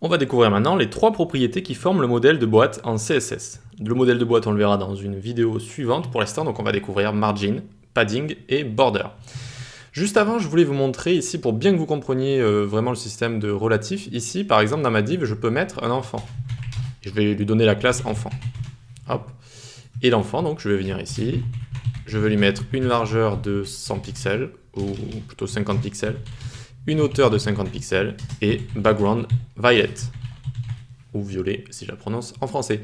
On va découvrir maintenant les trois propriétés qui forment le modèle de boîte en CSS. Le modèle de boîte, on le verra dans une vidéo suivante pour l'instant, donc on va découvrir margin, padding et border. Juste avant, je voulais vous montrer ici, pour bien que vous compreniez vraiment le système de relatif, ici par exemple dans ma div, je peux mettre un enfant. Je vais lui donner la classe enfant. Hop. Et l'enfant, donc je vais venir ici, je vais lui mettre une largeur de 100 pixels, ou plutôt 50 pixels, une hauteur de 50 pixels et background violet, ou violet si je la prononce en français.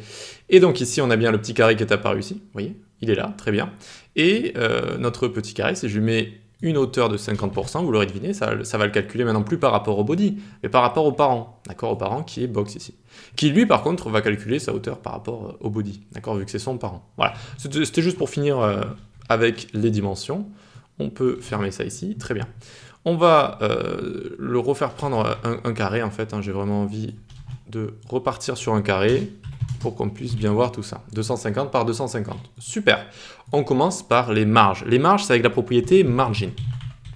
Et donc ici on a bien le petit carré qui est apparu ici, vous voyez, il est là, très bien. Et notre petit carré, si je lui mets une hauteur de 50%, vous l'aurez deviné, ça va le calculer maintenant plus par rapport au body, mais par rapport au parent, d'accord, au parent qui est box ici. Qui lui par contre va calculer sa hauteur par rapport au body, d'accord, vu que c'est son parent. Voilà, c'était juste pour finir avec les dimensions. On peut fermer ça ici, très bien. On va le refaire prendre un carré en fait, hein. J'ai vraiment envie de repartir sur un carré pour qu'on puisse bien voir tout ça. 250 par 250, super. On commence par les marges. Les marges, c'est avec la propriété margin.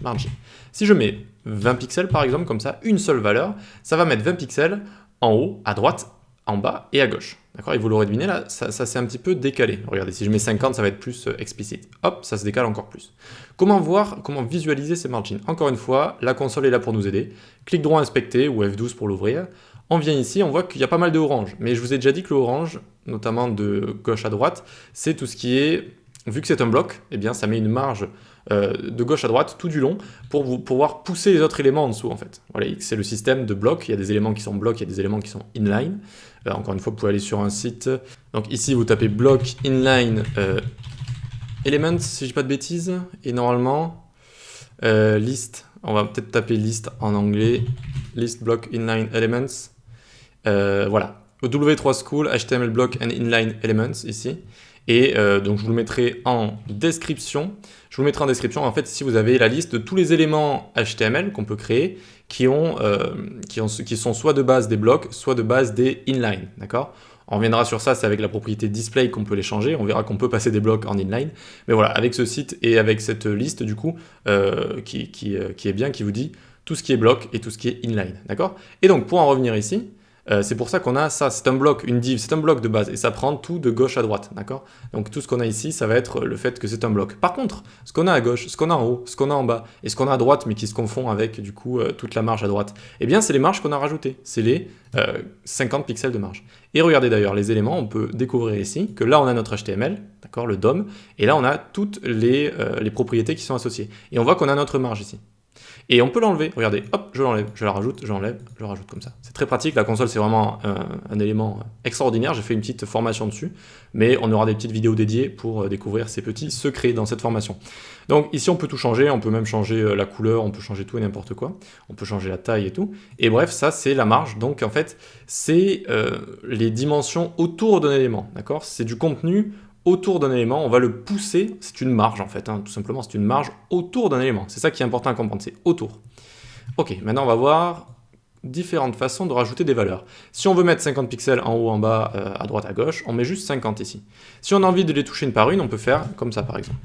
Margin. Si je mets 20 pixels par exemple, comme ça, une seule valeur, ça va mettre 20 pixels en haut, à droite, en bas et à gauche. D'accord, et vous l'aurez deviné là, ça s'est un petit peu décalé. Regardez, si je mets 50, ça va être plus explicite. Hop, ça se décale encore plus. Comment voir, comment visualiser ces margins? Encore une fois, la console est là pour nous aider. Clic droit inspecter ou F12 pour l'ouvrir. On vient ici, on voit qu'il y a pas mal de orange. Mais je vous ai déjà dit que le orange, notamment de gauche à droite, c'est tout ce qui est, vu que c'est un bloc, eh bien ça met une marge de gauche à droite tout du long pour pouvoir pousser les autres éléments en dessous en fait. Voilà, c'est le système de blocs, il y a des éléments qui sont blocs, il y a des éléments qui sont inline. Encore une fois, vous pouvez aller sur un site. Donc ici, vous tapez block inline elements, si je dis pas de bêtises, et normalement list, on va peut-être taper list en anglais, list block inline elements. Voilà, W3 School, HTML block and inline elements ici. Et donc je vous le mettrai en description. Je vous le mettrai en description. En fait, ici vous avez la liste de tous les éléments HTML qu'on peut créer qui sont soit de base des blocs, soit de base des inline. D'accord ? On reviendra sur ça, c'est avec la propriété display qu'on peut les changer. On verra qu'on peut passer des blocs en inline. Mais voilà, avec ce site et avec cette liste du coup, qui est bien, qui vous dit tout ce qui est bloc et tout ce qui est inline. D'accord ? Et donc pour en revenir ici, c'est pour ça qu'on a ça, c'est un bloc, une div, c'est un bloc de base, et ça prend tout de gauche à droite, d'accord? Donc tout ce qu'on a ici, ça va être le fait que c'est un bloc. Par contre, ce qu'on a à gauche, ce qu'on a en haut, ce qu'on a en bas, et ce qu'on a à droite, mais qui se confond avec du coup toute la marge à droite, eh bien c'est les marges qu'on a rajoutées, c'est les 50 pixels de marge. Et regardez d'ailleurs les éléments, on peut découvrir ici que là on a notre HTML, d'accord, le DOM, et là on a toutes les propriétés qui sont associées. Et on voit qu'on a notre marge ici. Et on peut l'enlever, regardez, hop, je l'enlève, je la rajoute, j'enlève, je rajoute comme ça. C'est très pratique, la console c'est vraiment un élément extraordinaire, j'ai fait une petite formation dessus, mais on aura des petites vidéos dédiées pour découvrir ces petits secrets dans cette formation. Donc ici on peut tout changer, on peut même changer la couleur, on peut changer tout et n'importe quoi, on peut changer la taille et tout, et bref, ça c'est la marge, donc en fait c'est les dimensions autour d'un élément, d'accord? C'est du contenu autour d'un élément, on va le pousser, c'est une marge en fait, hein, tout simplement, c'est une marge autour d'un élément. C'est ça qui est important à comprendre, c'est autour. Ok, maintenant on va voir différentes façons de rajouter des valeurs. Si on veut mettre 50 pixels en haut, en bas, à droite, à gauche, on met juste 50 ici. Si on a envie de les toucher une par une, on peut faire comme ça par exemple.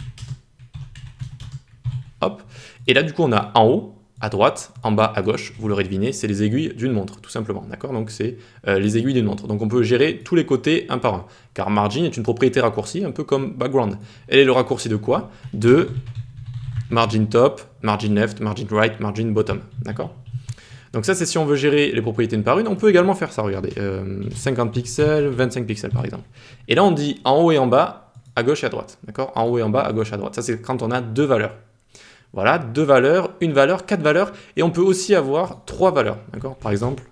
Hop, et là du coup on a en haut, à droite, en bas, à gauche, vous l'aurez deviné, c'est les aiguilles d'une montre, tout simplement, d'accord? Donc c'est les aiguilles d'une montre. Donc on peut gérer tous les côtés un par un, car margin est une propriété raccourcie, un peu comme background. Elle est le raccourci de quoi? De margin top, margin left, margin right, margin bottom, d'accord? Donc ça c'est si on veut gérer les propriétés une par une, on peut également faire ça, regardez, 50 pixels, 25 pixels par exemple. Et là on dit en haut et en bas, à gauche et à droite, d'accord? En haut et en bas, à gauche et à droite. Ça c'est quand on a deux valeurs. Voilà, deux valeurs, une valeur, quatre valeurs, et on peut aussi avoir trois valeurs, d'accord? Par exemple,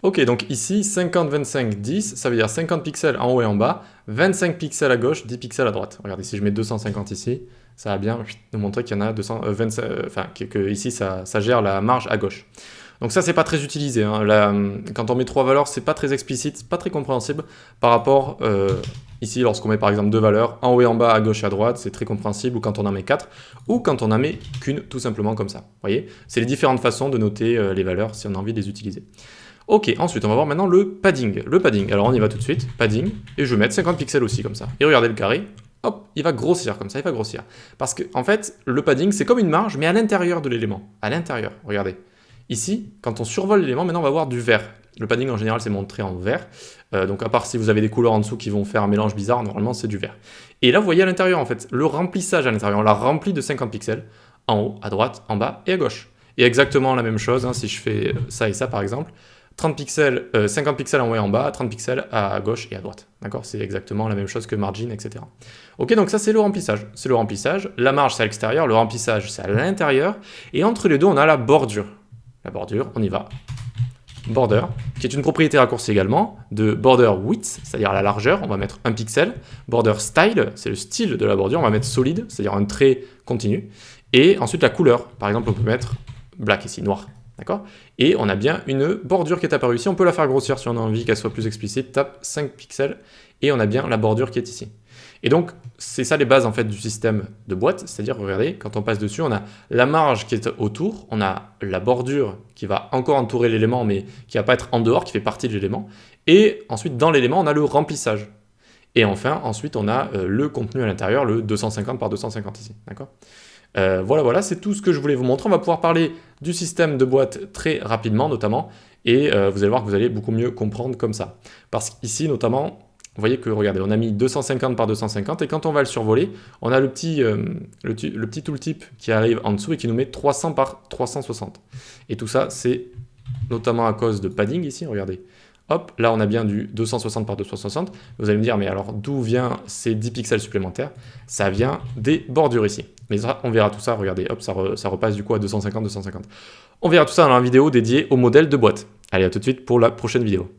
ok, donc ici, 50, 25, 10, ça veut dire 50 pixels en haut et en bas, 25 pixels à gauche, 10 pixels à droite. Regardez, si je mets 250 ici, ça va bien nous montrer qu'il y en a 225, que ici, ça gère la marge à gauche. Donc ça, c'est pas très utilisé, hein. Là, quand on met trois valeurs, c'est pas très explicite, c'est pas très compréhensible par rapport... Ici, lorsqu'on met par exemple deux valeurs, en haut et en bas, à gauche et à droite, c'est très compréhensible, ou quand on en met 4, ou quand on en met qu'une, tout simplement comme ça. Vous voyez? C'est les différentes façons de noter les valeurs si on a envie de les utiliser. Ok, ensuite, on va voir maintenant le padding. Le padding, alors on y va tout de suite, padding, et je vais mettre 50 pixels aussi, comme ça. Et regardez le carré, hop, il va grossir, comme ça, il va grossir. Parce que, en fait, le padding, c'est comme une marge, mais à l'intérieur de l'élément. À l'intérieur, regardez. Ici, quand on survole l'élément, maintenant on va voir du vert. Le padding en général c'est montré en vert, donc à part si vous avez des couleurs en dessous qui vont faire un mélange bizarre, normalement c'est du vert. Et là vous voyez à l'intérieur en fait, le remplissage à l'intérieur, on l'a rempli de 50 pixels, en haut, à droite, en bas et à gauche. Et exactement la même chose, hein, si je fais ça et ça par exemple, 30 pixels, 50 pixels en haut et en bas, 30 pixels à gauche et à droite. D'accord? C'est exactement la même chose que margin, etc. Ok, donc ça c'est le remplissage. C'est le remplissage. La marge c'est à l'extérieur, le remplissage c'est à l'intérieur. Et entre les deux, on a la bordure. La bordure, on y va. Border, qui est une propriété raccourcie également, de border width, c'est-à-dire la largeur, on va mettre 1 pixel. Border style, c'est le style de la bordure, on va mettre solide, c'est-à-dire un trait continu. Et ensuite la couleur, par exemple on peut mettre black ici, noir. D'accord? Et on a bien une bordure qui est apparue ici. On peut la faire grossir si on a envie qu'elle soit plus explicite. Tape 5 pixels et on a bien la bordure qui est ici. Et donc, c'est ça les bases en fait du système de boîte. C'est-à-dire, regardez, quand on passe dessus, on a la marge qui est autour, on a la bordure qui va encore entourer l'élément, mais qui ne va pas être en dehors, qui fait partie de l'élément. Et ensuite, dans l'élément, on a le remplissage. Et enfin, ensuite, on a le contenu à l'intérieur, le 250 par 250 ici. D'accord? Voilà, c'est tout ce que je voulais vous montrer. On va pouvoir parler du système de boîte très rapidement, notamment, et vous allez voir que vous allez beaucoup mieux comprendre comme ça. Parce qu'ici, notamment, vous voyez que, regardez, on a mis 250 par 250, et quand on va le survoler, on a le petit tooltip qui arrive en dessous et qui nous met 300 par 360. Et tout ça, c'est notamment à cause de padding ici, regardez. Hop, là on a bien du 260 par 260. Vous allez me dire, mais alors d'où vient ces 10 pixels supplémentaires? Ça vient des bordures ici. Mais ça, on verra tout ça, regardez, hop, ça repasse du coup à 250, 250. On verra tout ça dans la vidéo dédiée au modèle de boîte. Allez, à tout de suite pour la prochaine vidéo.